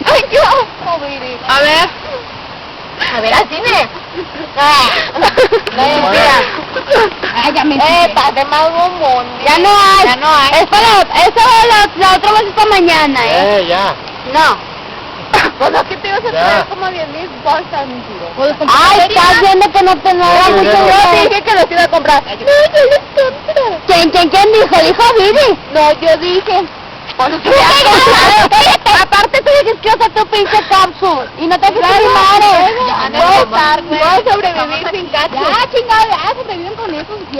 ¡Ay, yo! A ver. A ver, al cine. Ya me Mago Mundi. Ya no hay. Ya no hay. Eso la otra vez es para mañana, ya. No. Pues lo que te ibas a Ya. traer como 10,000 bolsas, mi tiro. Ay, estás viendo que no te no era Sí, mucho ya no. dinero. Yo dije que los iba a comprar. No, yo les compré. ¿Quién dijo? ¿Dijo Vivi? No, yo dije. Aparte tú dices que usa tu pinche cápsula y no te haces Claro, madre. ya no es tarde. Voy a sobrevivir sin cacho. Ya, chingada, ya sobreviven con eso.